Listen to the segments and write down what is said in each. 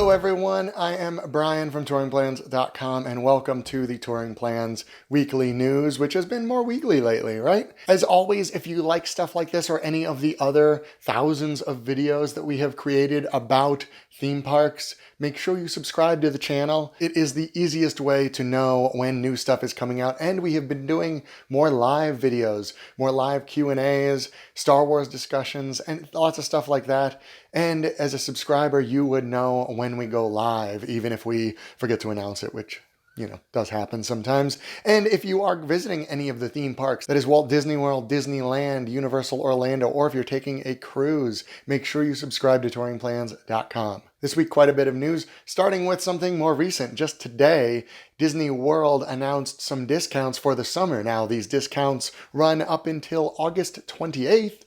Hello everyone, I am Brian from touringplans.com and welcome to the Touring Plans Weekly News, which has been more weekly lately, right? As always, if you like stuff like this or any of the other thousands of videos that we have created about theme parks, make sure you subscribe to the channel. It is the easiest way to know when new stuff is coming out, and we have been doing more live videos, more live Q&As, Star Wars discussions, and lots of stuff like that. And as a subscriber, you would know when we go live, even if we forget to announce it, which, does happen sometimes. And if you are visiting any of the theme parks, that is Walt Disney World, Disneyland, Universal Orlando, or if you're taking a cruise, make sure you subscribe to touringplans.com. This week, quite a bit of news, starting with something more recent. Just today, Disney World announced some discounts for the summer. Now, these discounts run up until August 28th.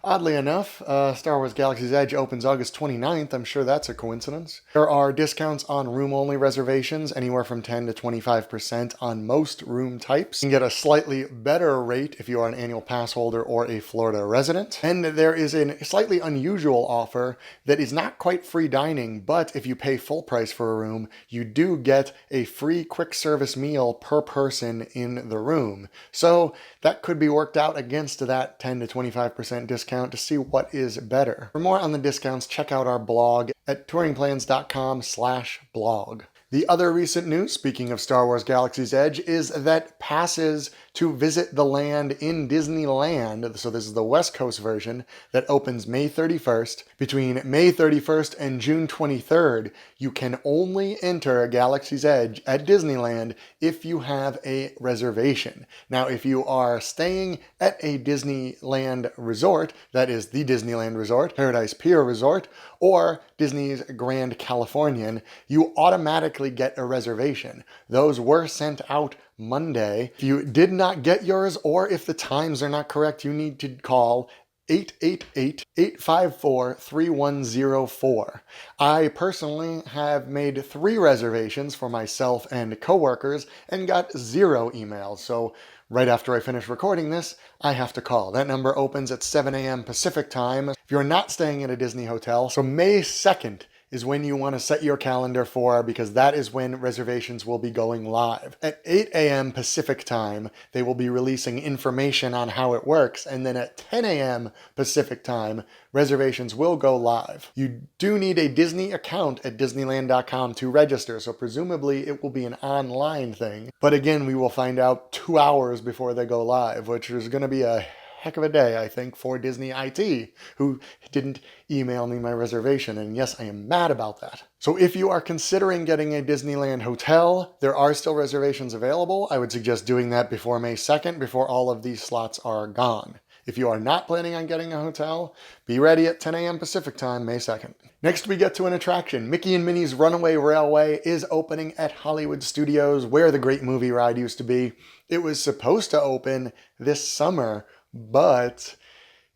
Oddly enough, Star Wars Galaxy's Edge opens August 29th. I'm sure that's a coincidence. There are discounts on room-only reservations, anywhere from 10 to 25% on most room types. You can get a slightly better rate if you are an annual pass holder or a Florida resident. And there is a slightly unusual offer that is not quite free dining, but if you pay full price for a room, you do get a free quick service meal per person in the room. So that could be worked out against that 10 to 25% discount to see what is better. For more on the discounts, check out our blog at touringplans.com/blog. The other recent news, speaking of Star Wars Galaxy's Edge, is that passes to visit the land in Disneyland, so this is the West Coast version, that opens May 31st. Between May 31st and June 23rd, you can only enter Galaxy's Edge at Disneyland if you have a reservation. Now, if you are staying at a Disneyland resort, that is the Disneyland Resort, Paradise Pier Resort, or Disney's Grand Californian, you automatically get a reservation. Those were sent out Monday. If you did not get yours, or if the times are not correct, you need to call 888-854-3104. I personally have made 3 reservations for myself and coworkers and got 0 emails. So right after I finish recording this, I have to call. That number opens at 7 a.m. Pacific time. If you're not staying at a Disney hotel, so May 2nd is when you want to set your calendar for, because that is when reservations will be going live. At 8 a.m. Pacific time, they will be releasing information on how it works, and then at 10 a.m. Pacific time, reservations will go live. You do need a Disney account at Disneyland.com to register, so presumably it will be an online thing. But again, we will find out 2 hours before they go live, which is going to be a heck of a day, I think, for Disney IT, who didn't email me my reservation, and yes, I am mad about that. So if you are considering getting a Disneyland hotel, there are still reservations available. I would suggest doing that before May 2nd, before all of these slots are gone. If you are not planning on getting a hotel, be ready at 10 a.m. Pacific time, May 2nd. Next, we get to an attraction. Mickey and Minnie's Runaway Railway is opening at Hollywood Studios, where the Great Movie Ride used to be. It was supposed to open this summer, but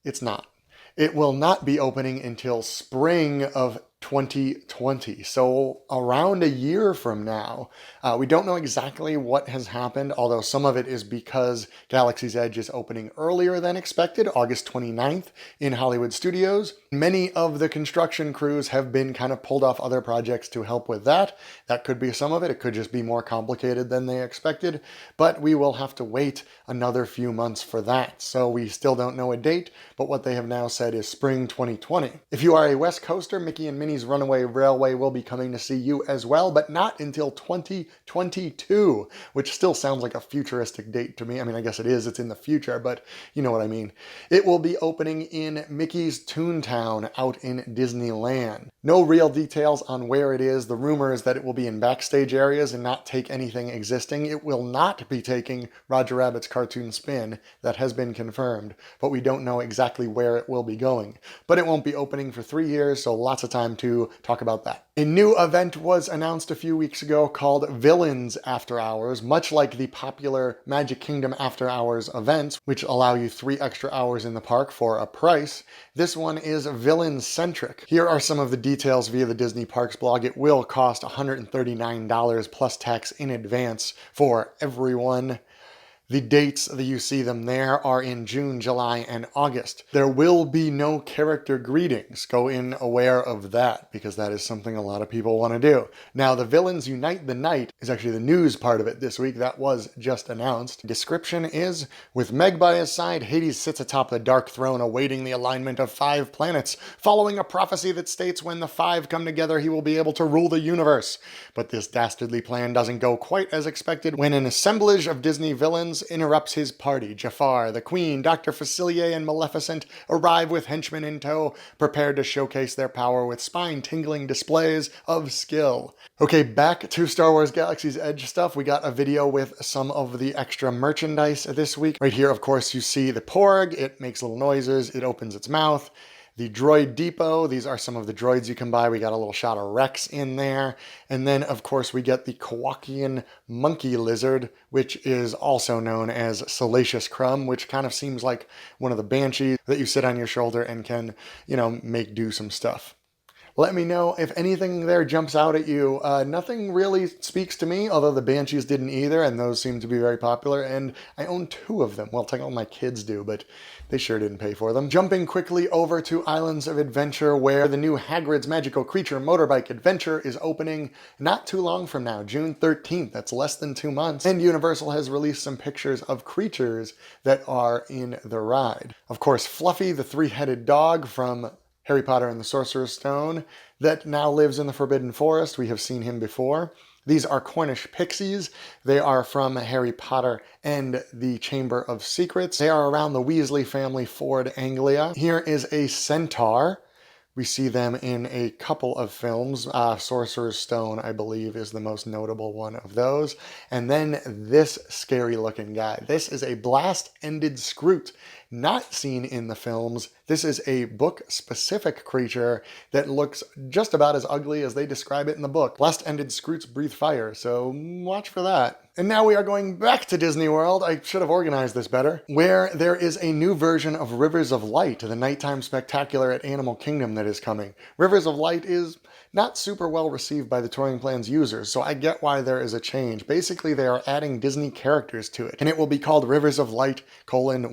it's not. It will not be opening until spring of 2020, so around a year from now. We don't know exactly what has happened, although some of it is because Galaxy's Edge is opening earlier than expected, August 29th in Hollywood Studios. Many of the construction crews have been kind of pulled off other projects to help with that. That could be some of it. It could just be more complicated than they expected, but we will have to wait another few months for that. So we still don't know a date, but what they have now said is spring 2020. If you are a West Coaster, Mickey and Minnie's Runaway Railway will be coming to see you as well, but not until 2022, which still sounds like a futuristic date to me. I mean, I guess it is, it's in the future, but you know what I mean. It will be opening in Mickey's Toontown out in Disneyland. No real details on where it is. The rumor is that it will be in backstage areas and not take anything existing. It will not be taking Roger Rabbit's Cartoon Spin. That has been confirmed, but we don't know exactly where it will be going. But it won't be opening for 3 years, so lots of time to talk about that. A new event was announced a few weeks ago called Villains After Hours, much like the popular Magic Kingdom After Hours events, which allow you 3 extra hours in the park for a price. This one is villain-centric. Here are some of the details via the Disney Parks blog. It will cost $139 plus tax in advance for everyone. The dates that you see them there are in June, July, and August. There will be no character greetings. Go in aware of that, because that is something a lot of people want to do. Now, the Villains Unite the Night is actually the news part of it this week. That was just announced. Description is, with Meg by his side, Hades sits atop the Dark Throne awaiting the alignment of 5 planets, following a prophecy that states when the 5 come together, he will be able to rule the universe. But this dastardly plan doesn't go quite as expected when an assemblage of Disney villains interrupts his party. Jafar, the Queen, Dr. Facilier, and Maleficent arrive with henchmen in tow, prepared to showcase their power with spine-tingling displays of skill. Okay, back to Star Wars Galaxy's Edge stuff. We got a video with some of the extra merchandise this week. Right here, of course, you see the Porg. It makes little noises. It opens its mouth. The Droid Depot, these are some of the droids you can buy. We got a little shot of Rex in there. And then, of course, we get the Kowakian Monkey Lizard, which is also known as Salacious Crumb, which kind of seems like one of the Banshees that you sit on your shoulder and can, make do some stuff. Let me know if anything there jumps out at you. Nothing really speaks to me, although the Banshees didn't either, and those seem to be very popular, and I own 2 of them. Well, technically my kids do, but they sure didn't pay for them. Jumping quickly over to Islands of Adventure, where the new Hagrid's Magical Creature Motorbike Adventure is opening not too long from now, June 13th. That's less than 2 months. And Universal has released some pictures of creatures that are in the ride. Of course, Fluffy, the 3-headed dog from Harry Potter and the Sorcerer's Stone, that now lives in the Forbidden Forest. We have seen him before. These are Cornish pixies. They are from Harry Potter and the Chamber of Secrets. They are around the Weasley family Ford Anglia. Here is a centaur. We see them in a couple of films. Sorcerer's Stone, I believe, is the most notable one of those. And then this scary looking guy. This is a blast-ended scroot, not seen in the films. This is a book-specific creature that looks just about as ugly as they describe it in the book. Blast-ended scroots breathe fire, so watch for that. And now we are going back to Disney World. I should have organized this better. Where there is a new version of Rivers of Light, the nighttime spectacular at Animal Kingdom that is coming. Rivers of Light is not super well received by the Touring Plans users, so I get why there is a change. Basically, they are adding Disney characters to it, and it will be called Rivers of Light,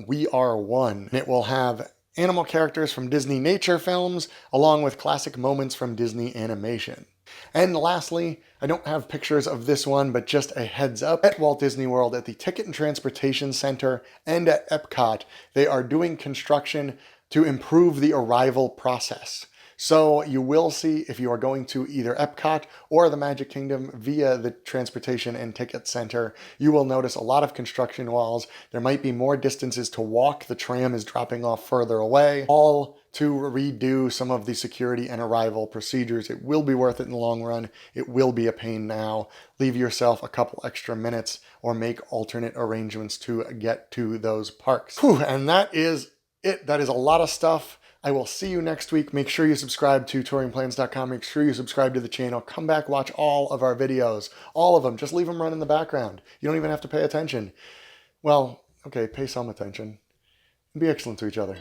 We Are One. And it will have animal characters from Disney nature films, along with classic moments from Disney animation. And lastly, I don't have pictures of this one, but just a heads up, at Walt Disney World, at the Ticket and Transportation Center and at Epcot, they are doing construction to improve the arrival process. So you will see, if you are going to either Epcot or the Magic Kingdom via the Transportation and Ticket Center, you will notice a lot of construction walls. There might be more distances to walk. The tram is dropping off further away, all to redo some of the security and arrival procedures. It will be worth it in the long run. It will be a pain now. Leave yourself a couple extra minutes or make alternate arrangements to get to those parks. Whew, and that is it. That is a lot of stuff. I will see you next week. Make sure you subscribe to touringplans.com. Make sure you subscribe to the channel. Come back, watch all of our videos. All of them. Just leave them run in the background. You don't even have to pay attention. Well, okay, pay some attention. And be excellent to each other.